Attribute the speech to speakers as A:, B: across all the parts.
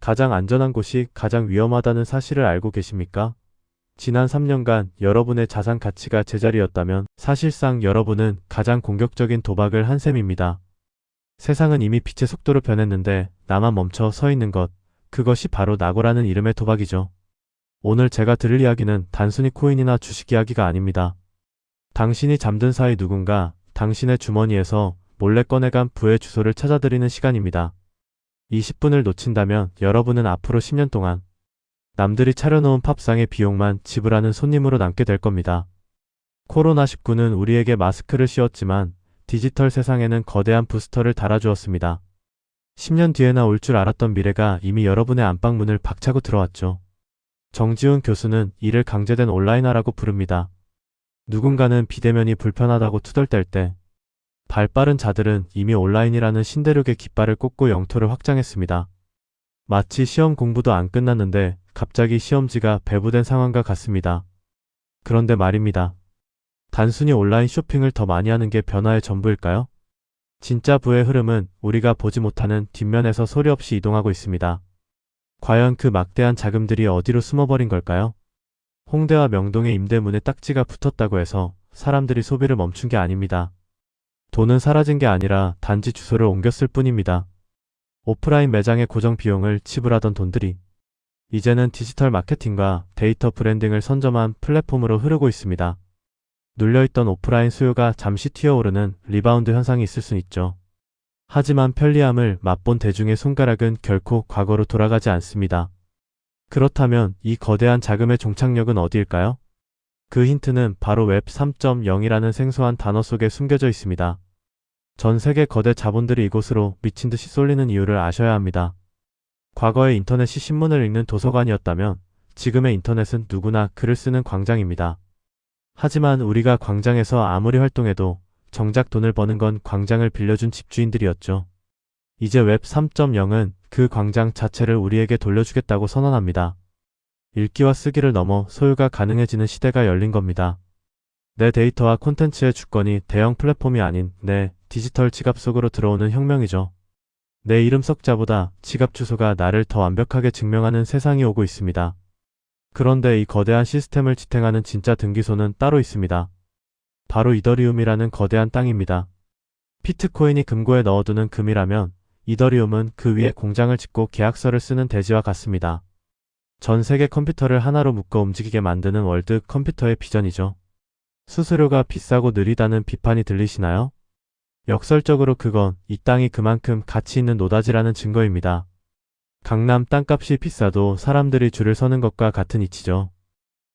A: 가장 안전한 곳이 가장 위험하다는 사실을 알고 계십니까? 지난 3년간 여러분의 자산 가치가 제자리였다면 사실상 여러분은 가장 공격적인 도박을 한 셈입니다. 세상은 이미 빛의 속도로 변했는데 나만 멈춰 서 있는 것, 그것이 바로 낙오라는 이름의 도박이죠. 오늘 제가 들을 이야기는 단순히 코인이나 주식 이야기가 아닙니다. 당신이 잠든 사이 누군가 당신의 주머니에서 몰래 꺼내간 부의 주소를 찾아드리는 시간입니다. 20분을 놓친다면 여러분은 앞으로 10년 동안 남들이 차려놓은 팝상의 비용만 지불하는 손님으로 남게 될 겁니다. 코로나19는 우리에게 마스크를 씌웠지만 디지털 세상에는 거대한 부스터를 달아주었습니다. 10년 뒤에나 올 줄 알았던 미래가 이미 여러분의 안방문을 박차고 들어왔죠. 정지훈 교수는 이를 강제된 온라인화라고 부릅니다. 누군가는 비대면이 불편하다고 투덜댈 때 발빠른 자들은 이미 온라인이라는 신대륙의 깃발을 꽂고 영토를 확장했습니다. 마치 시험 공부도 안 끝났는데 갑자기 시험지가 배부된 상황과 같습니다. 그런데 말입니다. 단순히 온라인 쇼핑을 더 많이 하는 게 변화의 전부일까요? 진짜 부의 흐름은 우리가 보지 못하는 뒷면에서 소리 없이 이동하고 있습니다. 과연 그 막대한 자금들이 어디로 숨어버린 걸까요? 홍대와 명동의 임대문에 딱지가 붙었다고 해서 사람들이 소비를 멈춘 게 아닙니다. 돈은 사라진 게 아니라 단지 주소를 옮겼을 뿐입니다. 오프라인 매장의 고정 비용을 지불하던 돈들이 이제는 디지털 마케팅과 데이터 브랜딩을 선점한 플랫폼으로 흐르고 있습니다. 눌려있던 오프라인 수요가 잠시 튀어오르는 리바운드 현상이 있을 순 있죠. 하지만 편리함을 맛본 대중의 손가락은 결코 과거로 돌아가지 않습니다. 그렇다면 이 거대한 자금의 종착역은 어디일까요? 그 힌트는 바로 웹 3.0이라는 생소한 단어 속에 숨겨져 있습니다. 전 세계 거대 자본들이 이곳으로 미친듯이 쏠리는 이유를 아셔야 합니다. 과거의 인터넷이 신문을 읽는 도서관이었다면 지금의 인터넷은 누구나 글을 쓰는 광장입니다. 하지만 우리가 광장에서 아무리 활동해도 정작 돈을 버는 건 광장을 빌려준 집주인들이었죠. 이제 웹 3.0은 그 광장 자체를 우리에게 돌려주겠다고 선언합니다. 읽기와 쓰기를 넘어 소유가 가능해지는 시대가 열린 겁니다. 내 데이터와 콘텐츠의 주권이 대형 플랫폼이 아닌 내 디지털 지갑 속으로 들어오는 혁명이죠. 내 이름 석자보다 지갑 주소가 나를 더 완벽하게 증명하는 세상이 오고 있습니다. 그런데 이 거대한 시스템을 지탱하는 진짜 등기소는 따로 있습니다. 바로 이더리움이라는 거대한 땅입니다. 피트코인이 금고에 넣어두는 금이라면 이더리움은 그 위에 공장을 짓고 계약서를 쓰는 대지와 같습니다. 전 세계 컴퓨터를 하나로 묶어 움직이게 만드는 월드 컴퓨터의 비전이죠. 수수료가 비싸고 느리다는 비판이 들리시나요? 역설적으로 그건 이 땅이 그만큼 가치 있는 노다지라는 증거입니다. 강남 땅값이 비싸도 사람들이 줄을 서는 것과 같은 이치죠.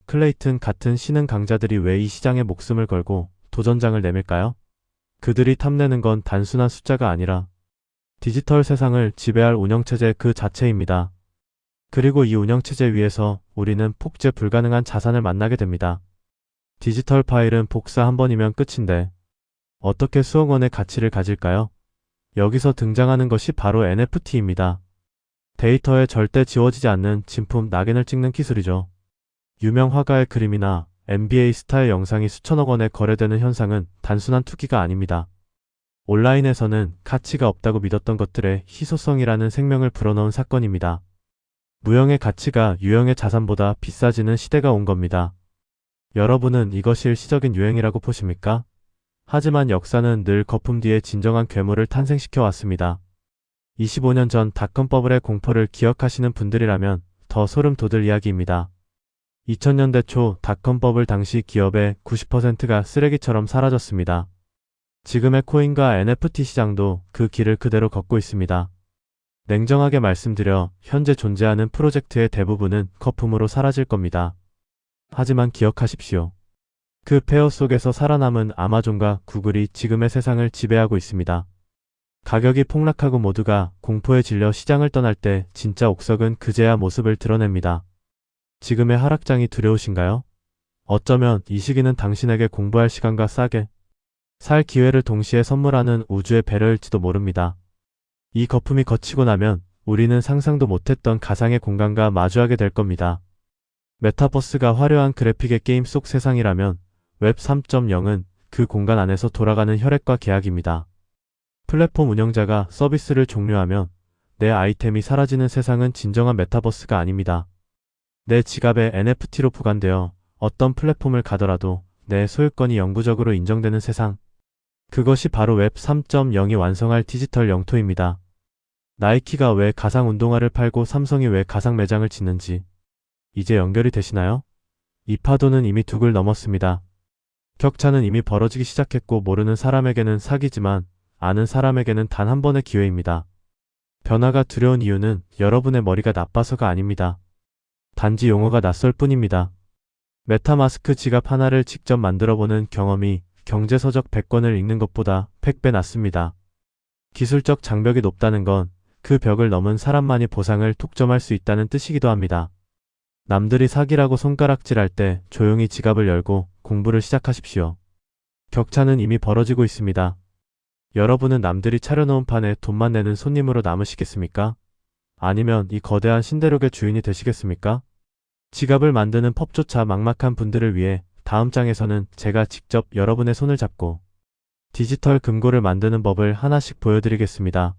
A: 클레이튼 같은 신흥 강자들이 왜 이 시장에 목숨을 걸고 도전장을 내밀까요? 그들이 탐내는 건 단순한 숫자가 아니라 디지털 세상을 지배할 운영체제 그 자체입니다. 그리고 이 운영체제 위에서 우리는 폭제 불가능한 자산을 만나게 됩니다. 디지털 파일은 복사 한 번이면 끝인데 어떻게 수억 원의 가치를 가질까요? 여기서 등장하는 것이 바로 NFT입니다. 데이터에 절대 지워지지 않는 진품 낙인을 찍는 기술이죠. 유명 화가의 그림이나 NBA 스타의 영상이 수천억 원에 거래되는 현상은 단순한 투기가 아닙니다. 온라인에서는 가치가 없다고 믿었던 것들의 희소성이라는 생명을 불어넣은 사건입니다. 무형의 가치가 유형의 자산보다 비싸지는 시대가 온 겁니다. 여러분은 이것이 일시적인 유행이라고 보십니까? 하지만 역사는 늘 거품 뒤에 진정한 괴물을 탄생시켜 왔습니다. 25년 전 닷컴 버블의 공포를 기억하시는 분들이라면 더 소름 돋을 이야기입니다. 2000년대 초 닷컴 버블 당시 기업의 90%가 쓰레기처럼 사라졌습니다. 지금의 코인과 NFT 시장도 그 길을 그대로 걷고 있습니다. 냉정하게 말씀드려 현재 존재하는 프로젝트의 대부분은 거품으로 사라질 겁니다. 하지만 기억하십시오. 그 폐허 속에서 살아남은 아마존과 구글이 지금의 세상을 지배하고 있습니다. 가격이 폭락하고 모두가 공포에 질려 시장을 떠날 때 진짜 옥석은 그제야 모습을 드러냅니다. 지금의 하락장이 두려우신가요? 어쩌면 이 시기는 당신에게 공부할 시간과 싸게 살 기회를 동시에 선물하는 우주의 배려일지도 모릅니다. 이 거품이 거치고 나면 우리는 상상도 못했던 가상의 공간과 마주하게 될 겁니다. 메타버스가 화려한 그래픽의 게임 속 세상이라면 웹 3.0은 그 공간 안에서 돌아가는 혈액과 계약입니다. 플랫폼 운영자가 서비스를 종료하면 내 아이템이 사라지는 세상은 진정한 메타버스가 아닙니다. 내 지갑에 NFT로 부관되어 어떤 플랫폼을 가더라도 내 소유권이 영구적으로 인정되는 세상. 그것이 바로 웹 3.0이 완성할 디지털 영토입니다. 나이키가 왜 가상 운동화를 팔고 삼성이 왜 가상 매장을 짓는지 이제 연결이 되시나요? 이 파도는 이미 둑을 넘었습니다. 격차는 이미 벌어지기 시작했고 모르는 사람에게는 사기지만 아는 사람에게는 단 한 번의 기회입니다. 변화가 두려운 이유는 여러분의 머리가 나빠서가 아닙니다. 단지 용어가 낯설 뿐입니다. 메타마스크 지갑 하나를 직접 만들어보는 경험이 경제서적 100권을 읽는 것보다 100배 낫습니다. 기술적 장벽이 높다는 건 그 벽을 넘은 사람만이 보상을 독점할 수 있다는 뜻이기도 합니다. 남들이 사기라고 손가락질할 때 조용히 지갑을 열고 공부를 시작하십시오. 격차는 이미 벌어지고 있습니다. 여러분은 남들이 차려놓은 판에 돈만 내는 손님으로 남으시겠습니까? 아니면 이 거대한 신대륙의 주인이 되시겠습니까? 지갑을 만드는 펍조차 막막한 분들을 위해 다음 장에서는 제가 직접 여러분의 손을 잡고 디지털 금고를 만드는 법을 하나씩 보여드리겠습니다.